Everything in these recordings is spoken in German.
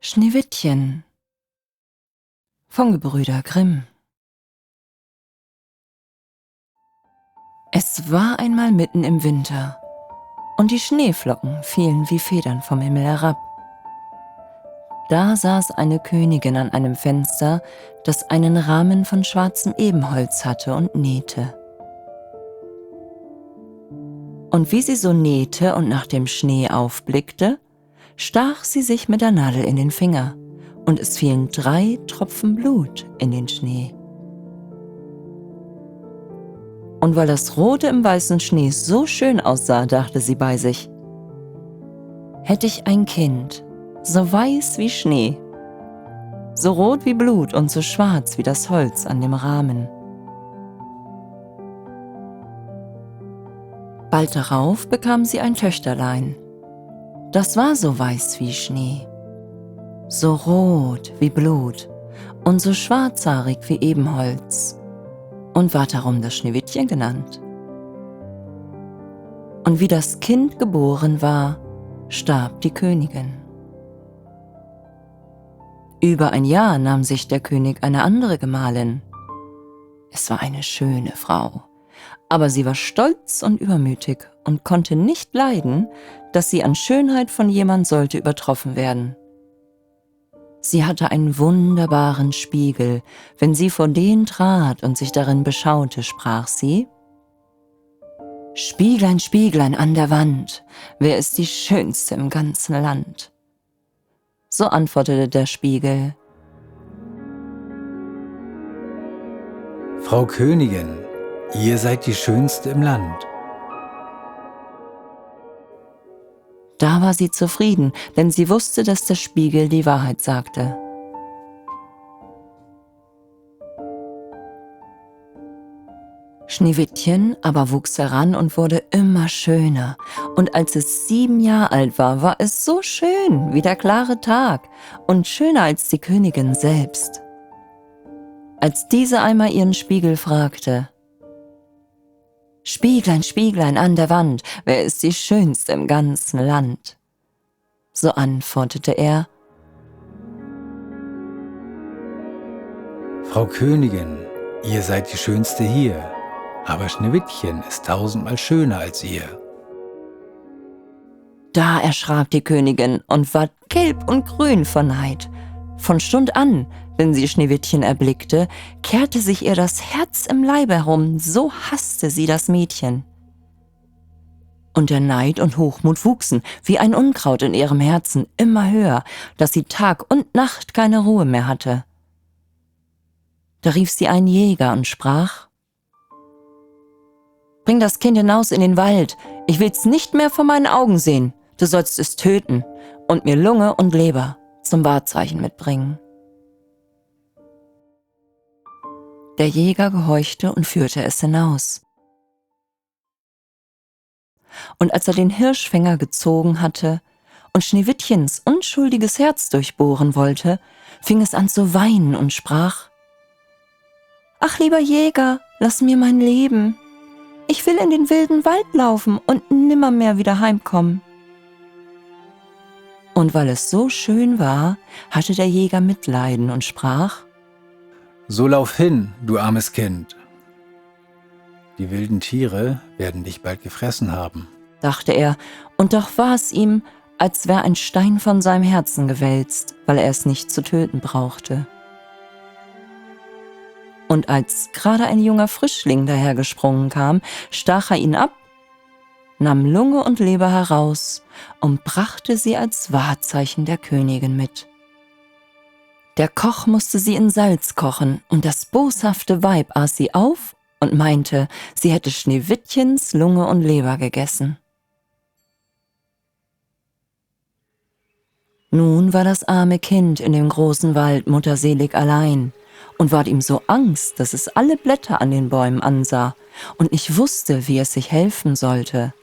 Schneewittchen von Gebrüder Grimm. Es war einmal mitten im Winter, und die Schneeflocken fielen wie Federn vom Himmel herab. Da saß eine Königin an einem Fenster, das einen Rahmen von schwarzem Ebenholz hatte, und nähte. Und wie sie so nähte und nach dem Schnee aufblickte, stach sie sich mit der Nadel in den Finger, und es fielen 3 Tropfen Blut in den Schnee. Und weil das Rote im weißen Schnee so schön aussah, dachte sie bei sich: Hätte ich ein Kind, so weiß wie Schnee, so rot wie Blut und so schwarz wie das Holz an dem Rahmen. Bald darauf bekam sie ein Töchterlein. Das war so weiß wie Schnee, so rot wie Blut und so schwarzhaarig wie Ebenholz, und ward darum das Schneewittchen genannt. Und wie das Kind geboren war, starb die Königin. Über ein Jahr nahm sich der König eine andere Gemahlin. Es war eine schöne Frau, aber sie war stolz und übermütig und konnte nicht leiden, dass sie an Schönheit von jemand sollte übertroffen werden. Sie hatte einen wunderbaren Spiegel. Wenn sie vor den trat und sich darin beschaute, sprach sie: »Spieglein, Spieglein an der Wand, wer ist die Schönste im ganzen Land?« So antwortete der Spiegel: »Frau Königin, ihr seid die Schönste im Land.« Da war sie zufrieden, denn sie wusste, dass der Spiegel die Wahrheit sagte. Schneewittchen aber wuchs heran und wurde immer schöner, und als es 7 Jahre alt war, war es so schön wie der klare Tag und schöner als die Königin selbst. Als diese einmal ihren Spiegel fragte: »Spieglein, Spieglein an der Wand, wer ist die Schönste im ganzen Land?« So antwortete er: »Frau Königin, ihr seid die Schönste hier, aber Schneewittchen ist 1000-mal schöner als ihr.« Da erschrak die Königin und ward gelb und grün vor Neid. Von Stund an, wenn sie Schneewittchen erblickte, kehrte sich ihr das Herz im Leibe herum, so hasste sie das Mädchen. Und der Neid und Hochmut wuchsen wie ein Unkraut in ihrem Herzen immer höher, dass sie Tag und Nacht keine Ruhe mehr hatte. Da rief sie einen Jäger und sprach: »Bring das Kind hinaus in den Wald, ich will's nicht mehr vor meinen Augen sehen. Du sollst es töten und mir Lunge und Leber zum Wahrzeichen mitbringen.« Der Jäger gehorchte und führte es hinaus. Und als er den Hirschfänger gezogen hatte und Schneewittchens unschuldiges Herz durchbohren wollte, fing es an zu weinen und sprach: »Ach, lieber Jäger, lass mir mein Leben. Ich will in den wilden Wald laufen und nimmermehr wieder heimkommen.« Und weil es so schön war, hatte der Jäger Mitleiden und sprach: »So lauf hin, du armes Kind. Die wilden Tiere werden dich bald gefressen haben.« dachte er, und doch war es ihm, als wär ein Stein von seinem Herzen gewälzt, weil er es nicht zu töten brauchte. Und als gerade ein junger Frischling dahergesprungen kam, stach er ihn ab, nahm Lunge und Leber heraus und brachte sie als Wahrzeichen der Königin mit. Der Koch musste sie in Salz kochen, und das boshafte Weib aß sie auf und meinte, sie hätte Schneewittchens Lunge und Leber gegessen. Nun war das arme Kind in dem großen Wald mutterselig allein und ward ihm so Angst, dass es alle Blätter an den Bäumen ansah und nicht wusste, wie es sich helfen sollte.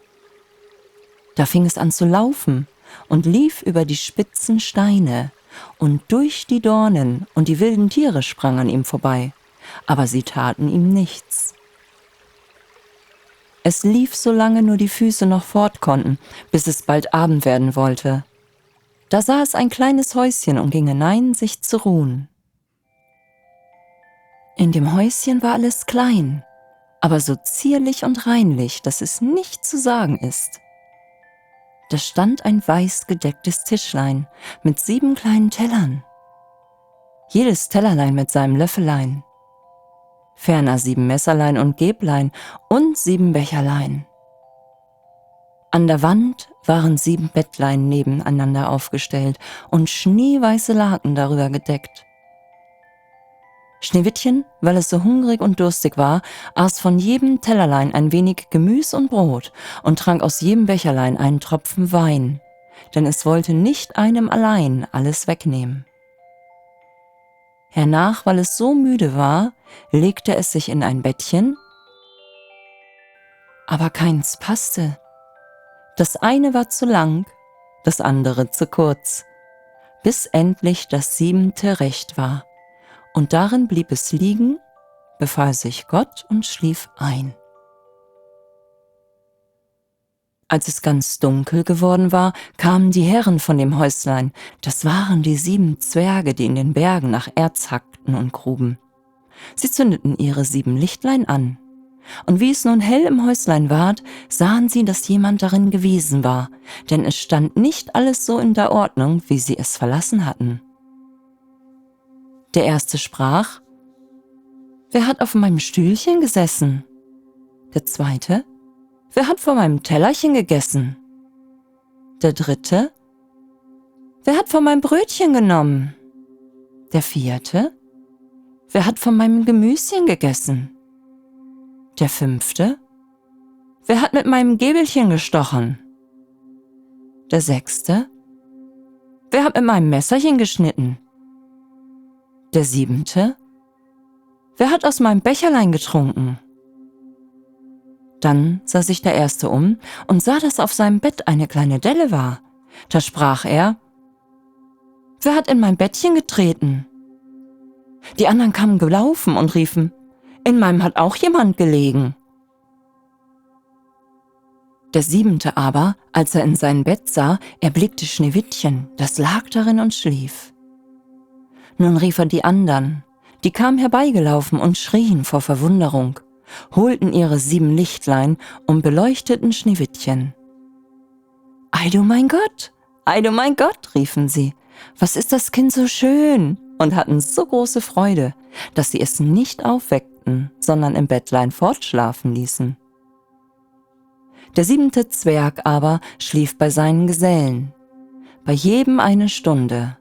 Da fing es an zu laufen und lief über die spitzen Steine und durch die Dornen, und die wilden Tiere sprangen an ihm vorbei, aber sie taten ihm nichts. Es lief, solange nur die Füße noch fort konnten, bis es bald Abend werden wollte. Da sah es ein kleines Häuschen und ging hinein, sich zu ruhen. In dem Häuschen war alles klein, aber so zierlich und reinlich, dass es nicht zu sagen ist. Da stand ein weiß gedecktes Tischlein mit 7 kleinen Tellern. Jedes Tellerlein mit seinem Löffelein. Ferner 7 Messerlein und Gäblein und 7 Becherlein. An der Wand waren 7 Bettlein nebeneinander aufgestellt und schneeweiße Laken darüber gedeckt. Schneewittchen, weil es so hungrig und durstig war, aß von jedem Tellerlein ein wenig Gemüs und Brot und trank aus jedem Becherlein einen Tropfen Wein, denn es wollte nicht einem allein alles wegnehmen. Hernach, weil es so müde war, legte es sich in ein Bettchen, aber keins passte. Das eine war zu lang, das andere zu kurz, bis endlich das 7. recht war. Und darin blieb es liegen, befahl sich Gott und schlief ein. Als es ganz dunkel geworden war, kamen die Herren von dem Häuslein. Das waren die 7 Zwerge, die in den Bergen nach Erz hackten und gruben. Sie zündeten ihre 7 Lichtlein an. Und wie es nun hell im Häuslein ward, sahen sie, dass jemand darin gewesen war, denn es stand nicht alles so in der Ordnung, wie sie es verlassen hatten. Der erste sprach: »Wer hat auf meinem Stühlchen gesessen?« Der zweite: »Wer hat von meinem Tellerchen gegessen?« Der dritte: »Wer hat von meinem Brötchen genommen?« Der vierte: »Wer hat von meinem Gemüschen gegessen?« Der fünfte: »Wer hat mit meinem Gäbelchen gestochen?« Der sechste: »Wer hat mit meinem Messerchen geschnitten?« Der siebente: »Wer hat aus meinem Becherlein getrunken?« Dann sah sich der erste um und sah, dass auf seinem Bett eine kleine Delle war. Da sprach er: »Wer hat in mein Bettchen getreten?« Die anderen kamen gelaufen und riefen: »In meinem hat auch jemand gelegen.« Der siebente aber, als er in sein Bett sah, erblickte Schneewittchen, das lag darin und schlief. Nun rief er die andern, die kamen herbeigelaufen und schrien vor Verwunderung, holten ihre 7 Lichtlein und beleuchteten Schneewittchen. »Ei du mein Gott, ei du mein Gott«, riefen sie, »was ist das Kind so schön«, und hatten so große Freude, dass sie es nicht aufweckten, sondern im Bettlein fortschlafen ließen. Der 7. Zwerg aber schlief bei seinen Gesellen, bei jedem eine Stunde.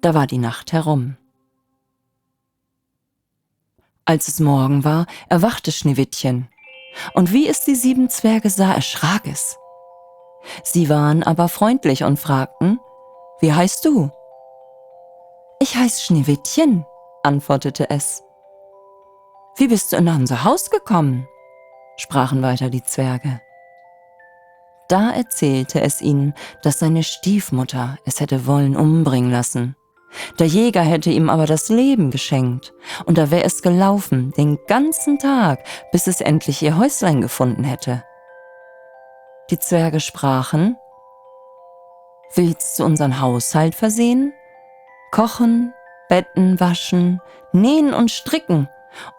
Da war die Nacht herum. Als es Morgen war, erwachte Schneewittchen, und wie es die 7 Zwerge sah, erschrak es. Sie waren aber freundlich und fragten: »Wie heißt du?« »Ich heiß Schneewittchen«, antwortete es. »Wie bist du in unser Haus gekommen?« sprachen weiter die Zwerge. Da erzählte es ihnen, dass seine Stiefmutter es hätte wollen umbringen lassen. Der Jäger hätte ihm aber das Leben geschenkt, und da wäre es gelaufen den ganzen Tag, bis es endlich ihr Häuslein gefunden hätte. Die Zwerge sprachen: »Willst du unseren Haushalt versehen? Kochen, Betten waschen, nähen und stricken,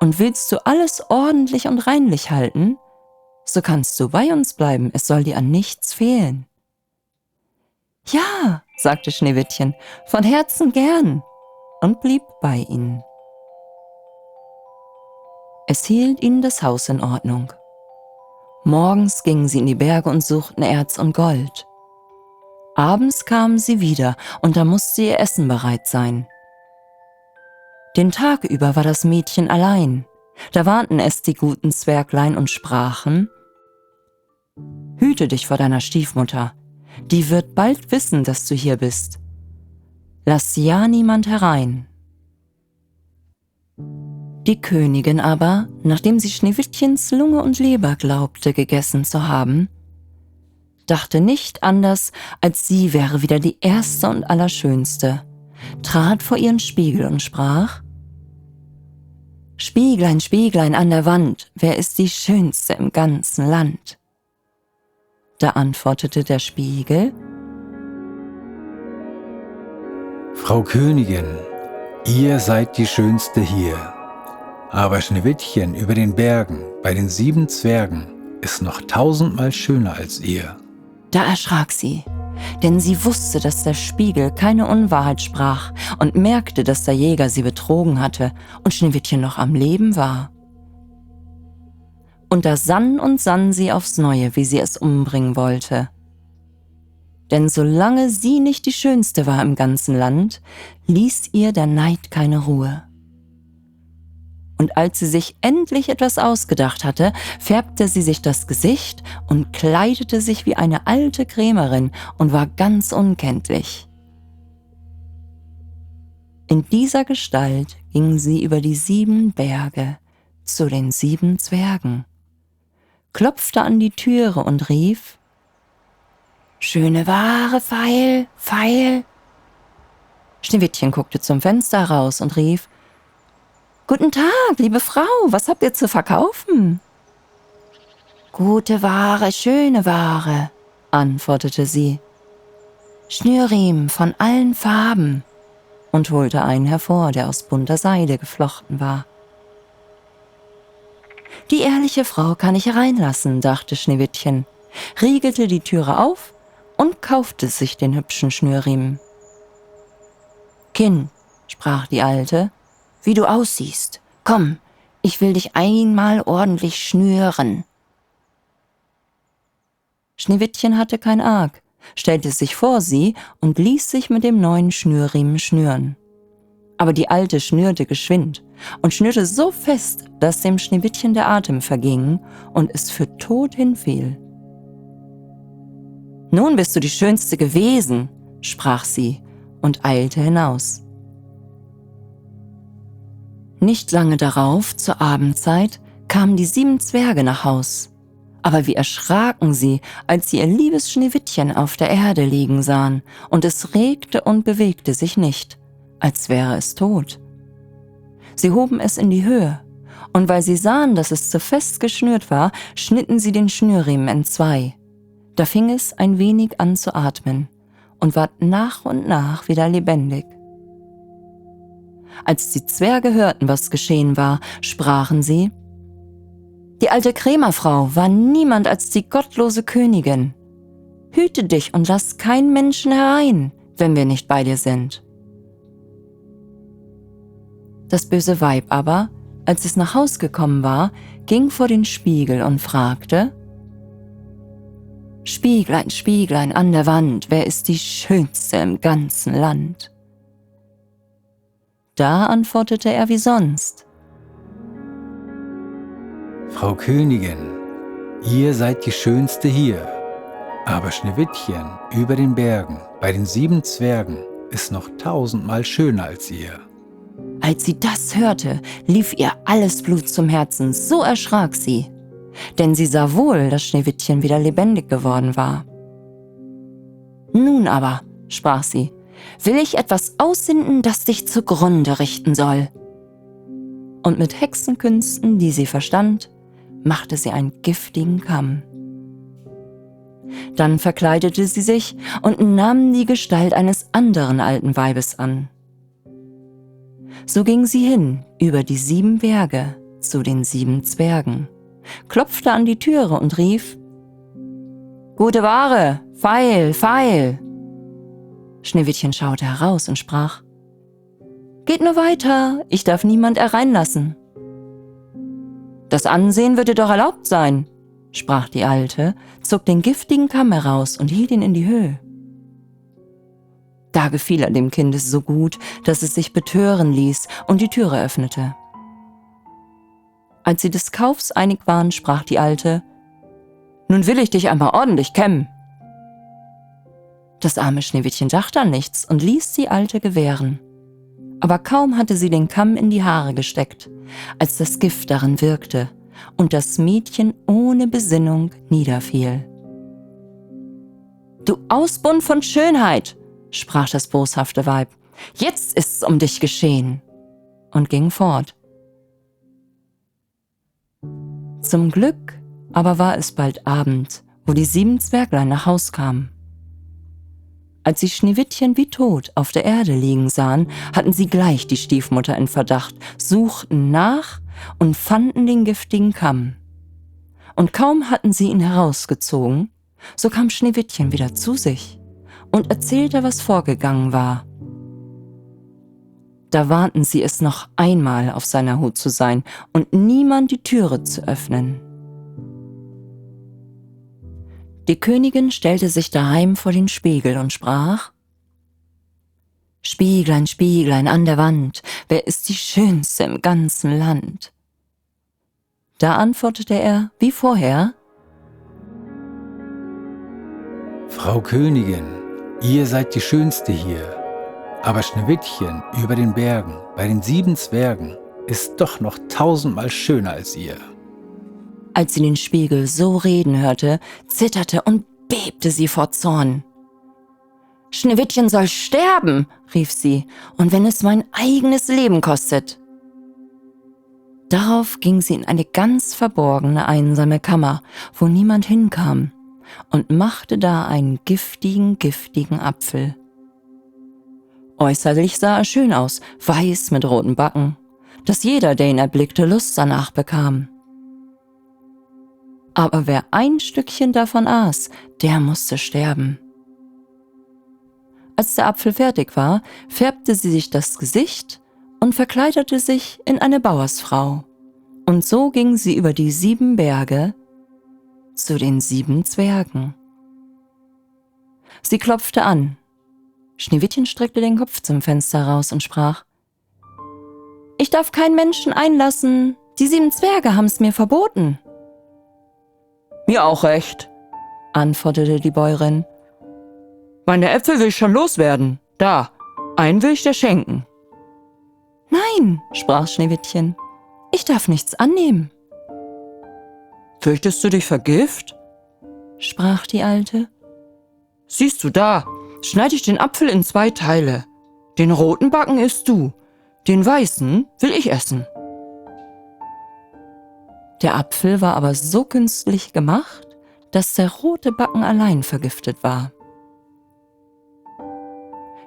und willst du alles ordentlich und reinlich halten? So kannst du bei uns bleiben, es soll dir an nichts fehlen.« »Ja«, sagte Schneewittchen, »von Herzen gern«, und blieb bei ihnen. Es hielt ihnen das Haus in Ordnung. Morgens gingen sie in die Berge und suchten Erz und Gold. Abends kamen sie wieder, und da musste ihr Essen bereit sein. Den Tag über war das Mädchen allein. Da warnten es die guten Zwerglein und sprachen: »Hüte dich vor deiner Stiefmutter, die wird bald wissen, dass du hier bist. Lass ja niemand herein.« Die Königin aber, nachdem sie Schneewittchens Lunge und Leber glaubte, gegessen zu haben, dachte nicht anders, als sie wäre wieder die Erste und Allerschönste, trat vor ihren Spiegel und sprach: »Spieglein, Spieglein an der Wand, wer ist die Schönste im ganzen Land?« Da antwortete der Spiegel: Frau Königin, ihr seid die Schönste hier, aber Schneewittchen über den Bergen bei den 7 Zwergen ist noch 1000-mal schöner als ihr. Da erschrak sie, denn sie wusste, dass der Spiegel keine Unwahrheit sprach und merkte, dass der Jäger sie betrogen hatte und Schneewittchen noch am Leben war. Und da sann sie aufs Neue, wie sie es umbringen wollte. Denn solange sie nicht die Schönste war im ganzen Land, ließ ihr der Neid keine Ruhe. Und als sie sich endlich etwas ausgedacht hatte, färbte sie sich das Gesicht und kleidete sich wie eine alte Krämerin und war ganz unkenntlich. In dieser Gestalt ging sie über die 7 Berge zu den 7 Zwergen, klopfte an die Türe und rief: »Schöne Ware, Feil, Feil!« Schneewittchen guckte zum Fenster raus und rief: »Guten Tag, liebe Frau, was habt ihr zu verkaufen?« »Gute Ware, schöne Ware«, antwortete sie. »Schnürriemen von allen Farben«, und holte einen hervor, der aus bunter Seide geflochten war. »Die ehrliche Frau kann ich hereinlassen«, dachte Schneewittchen, riegelte die Türe auf und kaufte sich den hübschen Schnürriemen. »Kind«, sprach die Alte, »wie du aussiehst. Komm, ich will dich einmal ordentlich schnüren.« Schneewittchen hatte kein Arg, stellte sich vor sie und ließ sich mit dem neuen Schnürriemen schnüren. Aber die Alte schnürte geschwind und schnürte so fest, dass dem Schneewittchen der Atem verging und es für tot hinfiel. »Nun bist du die Schönste gewesen«, sprach sie und eilte hinaus. Nicht lange darauf, zur Abendzeit, kamen die 7 Zwerge nach Haus. Aber wie erschraken sie, als sie ihr liebes Schneewittchen auf der Erde liegen sahen, und es regte und bewegte sich nicht, als wäre es tot. Sie hoben es in die Höhe, und weil sie sahen, dass es zu fest geschnürt war, schnitten sie den Schnürriemen entzwei. Da fing es ein wenig an zu atmen und ward nach und nach wieder lebendig. Als die Zwerge hörten, was geschehen war, sprachen sie: »Die alte Krämerfrau war niemand als die gottlose Königin. Hüte dich und lass keinen Menschen herein, wenn wir nicht bei dir sind.« Das böse Weib aber, als es nach Haus gekommen war, ging vor den Spiegel und fragte: »Spieglein, Spieglein an der Wand, wer ist die Schönste im ganzen Land?« Da antwortete er wie sonst: »Frau Königin, ihr seid die Schönste hier, aber Schneewittchen über den Bergen bei den 7 Zwergen ist noch 1000-mal schöner als ihr.« Als sie das hörte, lief ihr alles Blut zum Herzen, so erschrak sie, denn sie sah wohl, dass Schneewittchen wieder lebendig geworden war. »Nun aber«, sprach sie, »will ich etwas aussinden, das dich zugrunde richten soll.« Und mit Hexenkünsten, die sie verstand, machte sie einen giftigen Kamm. Dann verkleidete sie sich und nahm die Gestalt eines anderen alten Weibes an. So ging sie hin über die 7 Berge zu den 7 Zwergen, klopfte an die Türe und rief: »Gute Ware, Feil, Feil!« Schneewittchen schaute heraus und sprach: »Geht nur weiter, ich darf niemand hereinlassen.« »Das Ansehen wird dir doch erlaubt sein«, sprach die Alte, zog den giftigen Kamm heraus und hielt ihn in die Höhe. Da gefiel er dem Kinde so gut, dass es sich betören ließ und die Türe öffnete. Als sie des Kaufs einig waren, sprach die Alte: »Nun will ich dich einmal ordentlich kämmen.« Das arme Schneewittchen dachte an nichts und ließ die Alte gewähren. Aber kaum hatte sie den Kamm in die Haare gesteckt, als das Gift darin wirkte und das Mädchen ohne Besinnung niederfiel. »Du Ausbund von Schönheit«, sprach das boshafte Weib, »jetzt ist's um dich geschehen«, und ging fort. Zum Glück aber war es bald Abend, wo die 7 Zwerglein nach Haus kamen. Als sie Schneewittchen wie tot auf der Erde liegen sahen, hatten sie gleich die Stiefmutter in Verdacht, suchten nach und fanden den giftigen Kamm. Und kaum hatten sie ihn herausgezogen, so kam Schneewittchen wieder zu sich und erzählte, was vorgegangen war. Da warnten sie es noch einmal, auf seiner Hut zu sein und niemand die Türe zu öffnen. Die Königin stellte sich daheim vor den Spiegel und sprach: »Spieglein, Spieglein an der Wand, wer ist die Schönste im ganzen Land?« Da antwortete er, wie vorher: »Frau Königin, ihr seid die Schönste hier, aber Schneewittchen über den Bergen bei den 7 Zwergen ist doch noch 1000-mal schöner als ihr.« Als sie den Spiegel so reden hörte, zitterte und bebte sie vor Zorn. »Schneewittchen soll sterben«, rief sie, »und wenn es mein eigenes Leben kostet.« Darauf ging sie in eine ganz verborgene, einsame Kammer, wo niemand hinkam, und machte da einen giftigen Apfel. Äußerlich sah er schön aus, weiß mit roten Backen, dass jeder, der ihn erblickte, Lust danach bekam. Aber wer ein Stückchen davon aß, der musste sterben. Als der Apfel fertig war, färbte sie sich das Gesicht und verkleidete sich in eine Bauersfrau. Und so ging sie über die 7 Berge zu den 7 Zwergen. Sie klopfte an. Schneewittchen streckte den Kopf zum Fenster raus und sprach: »Ich darf keinen Menschen einlassen, die 7 Zwerge haben's mir verboten.« »Mir auch recht«, antwortete die Bäuerin. »Meine Äpfel will ich schon loswerden. Da, einen will ich dir schenken.« »Nein«, sprach Schneewittchen, »ich darf nichts annehmen.« »Fürchtest du dich vor Gift?«, sprach die Alte. »Siehst du da, schneide ich den Apfel in 2 Teile. Den roten Backen isst du, den weißen will ich essen.« Der Apfel war aber so künstlich gemacht, dass der rote Backen allein vergiftet war.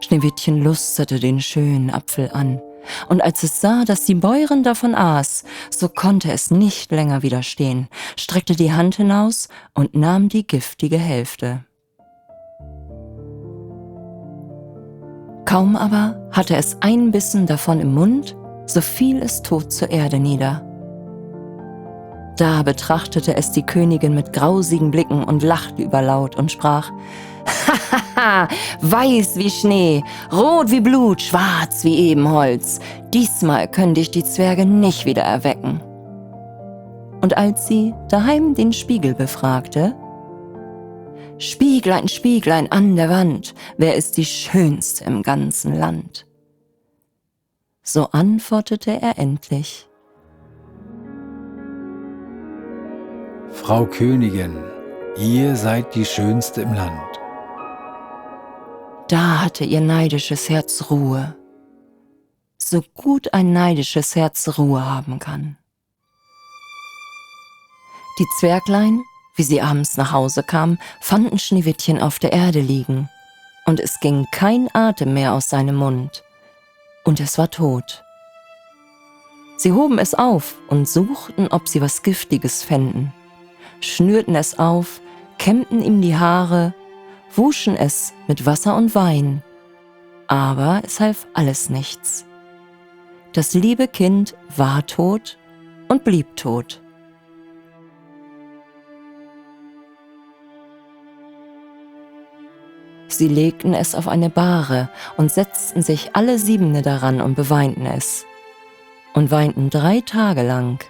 Schneewittchen lusterte den schönen Apfel an, und als es sah, dass die Bäuerin davon aß, so konnte es nicht länger widerstehen, streckte die Hand hinaus und nahm die giftige Hälfte. Kaum aber hatte es einen Bissen davon im Mund, so fiel es tot zur Erde nieder. Da betrachtete es die Königin mit grausigen Blicken und lachte überlaut und sprach: »Hahaha, weiß wie Schnee, rot wie Blut, schwarz wie Ebenholz. Diesmal können dich die Zwerge nicht wieder erwecken.« Und als sie daheim den Spiegel befragte: »Spieglein, Spieglein an der Wand, wer ist die Schönste im ganzen Land?« So antwortete er endlich: »Frau Königin, ihr seid die Schönste im Land.« Da hatte ihr neidisches Herz Ruhe, so gut ein neidisches Herz Ruhe haben kann. Die Zwerglein, wie sie abends nach Hause kamen, fanden Schneewittchen auf der Erde liegen, und es ging kein Atem mehr aus seinem Mund, und es war tot. Sie hoben es auf und suchten, ob sie was Giftiges fänden, schnürten es auf, kämmten ihm die Haare, wuschen es mit Wasser und Wein, aber es half alles nichts. Das liebe Kind war tot und blieb tot. Sie legten es auf eine Bahre und setzten sich alle 7 daran und beweinten es und weinten 3 Tage lang.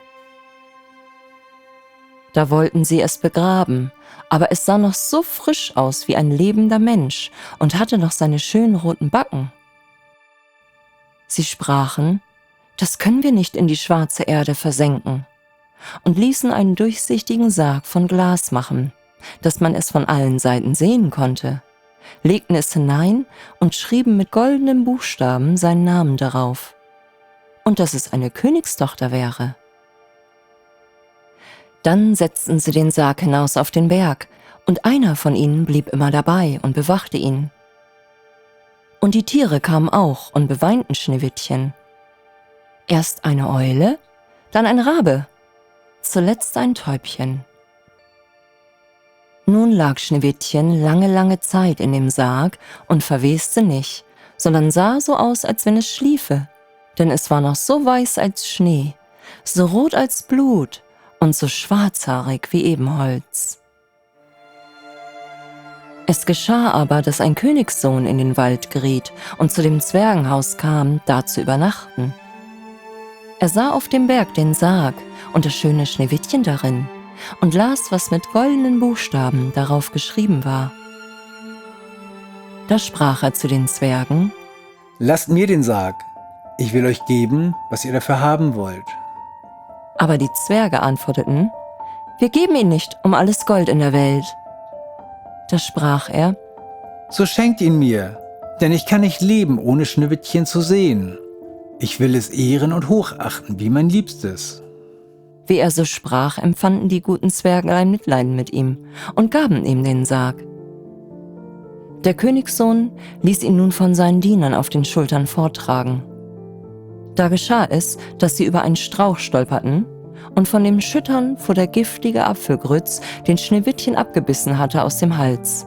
Da wollten sie es begraben, aber es sah noch so frisch aus wie ein lebender Mensch und hatte noch seine schönen roten Backen. Sie sprachen: »Das können wir nicht in die schwarze Erde versenken«, und ließen einen durchsichtigen Sarg von Glas machen, dass man es von allen Seiten sehen konnte, legten es hinein und schrieben mit goldenen Buchstaben seinen Namen darauf, und dass es eine Königstochter wäre. Dann setzten sie den Sarg hinaus auf den Berg, und einer von ihnen blieb immer dabei und bewachte ihn. Und die Tiere kamen auch und beweinten Schneewittchen. Erst eine Eule, dann ein Rabe, zuletzt ein Täubchen. Nun lag Schneewittchen lange, lange Zeit in dem Sarg und verweste nicht, sondern sah so aus, als wenn es schliefe, denn es war noch so weiß als Schnee, so rot als Blut und so schwarzhaarig wie Ebenholz. Es geschah aber, dass ein Königssohn in den Wald geriet und zu dem Zwergenhaus kam, da zu übernachten. Er sah auf dem Berg den Sarg und das schöne Schneewittchen darin und las, was mit goldenen Buchstaben darauf geschrieben war. Da sprach er zu den Zwergen: Lasst mir den Sarg, ich will euch geben, was ihr dafür haben wollt. Aber die Zwerge antworteten: Wir geben ihn nicht um alles Gold in der Welt. Da sprach er: So schenkt ihn mir, denn ich kann nicht leben, ohne Schneewittchen zu sehen. Ich will es ehren und hochachten, wie mein Liebstes. Wie er so sprach, empfanden die guten Zwerge ein Mitleiden mit ihm und gaben ihm den Sarg. Der Königssohn ließ ihn nun von seinen Dienern auf den Schultern forttragen. Da geschah es, dass sie über einen Strauch stolperten, und von dem Schüttern fuhr der giftige Apfelgrütz, den Schneewittchen abgebissen hatte, aus dem Hals.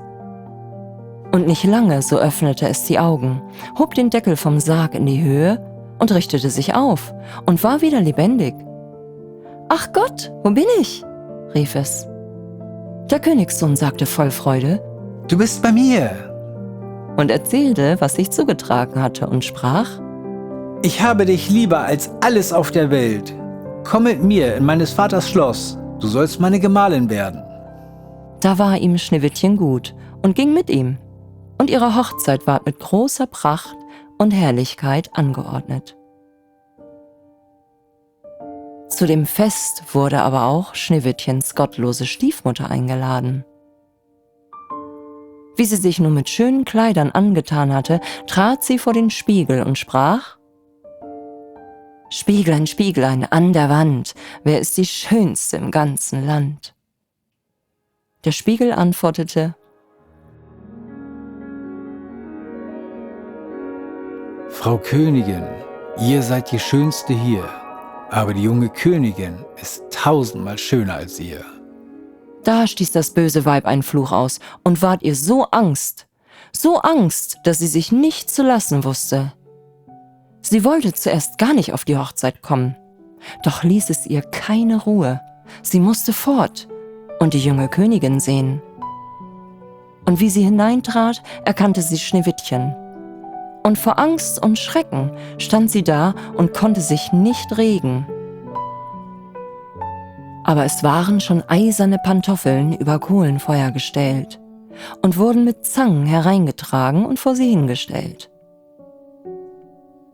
Und nicht lange, so öffnete es die Augen, hob den Deckel vom Sarg in die Höhe und richtete sich auf und war wieder lebendig. »Ach Gott, wo bin ich?« rief es. Der Königssohn sagte voll Freude: Du bist bei mir. Und erzählte, was sich zugetragen hatte, und sprach: Ich habe dich lieber als alles auf der Welt. Komm mit mir in meines Vaters Schloss, du sollst meine Gemahlin werden. Da war ihm Schneewittchen gut und ging mit ihm. Und ihre Hochzeit ward mit großer Pracht und Herrlichkeit angeordnet. Zu dem Fest wurde aber auch Schneewittchens gottlose Stiefmutter eingeladen. Wie sie sich nun mit schönen Kleidern angetan hatte, trat sie vor den Spiegel und sprach: Spieglein, Spieglein an der Wand, wer ist die Schönste im ganzen Land? Der Spiegel antwortete: Frau Königin, ihr seid die Schönste hier, aber die junge Königin ist 1000-mal schöner als ihr. Da stieß das böse Weib einen Fluch aus und ward ihr so Angst, dass sie sich nicht zu lassen wusste. Sie wollte zuerst gar nicht auf die Hochzeit kommen, doch ließ es ihr keine Ruhe. Sie musste fort und die junge Königin sehen. Und wie sie hineintrat, erkannte sie Schneewittchen. Und vor Angst und Schrecken stand sie da und konnte sich nicht regen. Aber es waren schon eiserne Pantoffeln über Kohlenfeuer gestellt und wurden mit Zangen hereingetragen und vor sie hingestellt.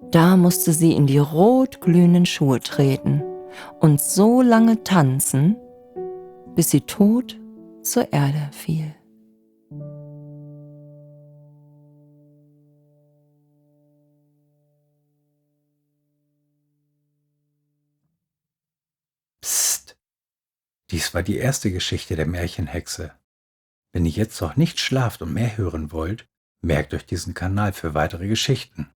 Da musste sie in die rotglühenden Schuhe treten und so lange tanzen, bis sie tot zur Erde fiel. Psst, dies war die erste Geschichte der Märchenhexe. Wenn ihr jetzt noch nicht schlaft und mehr hören wollt, merkt euch diesen Kanal für weitere Geschichten.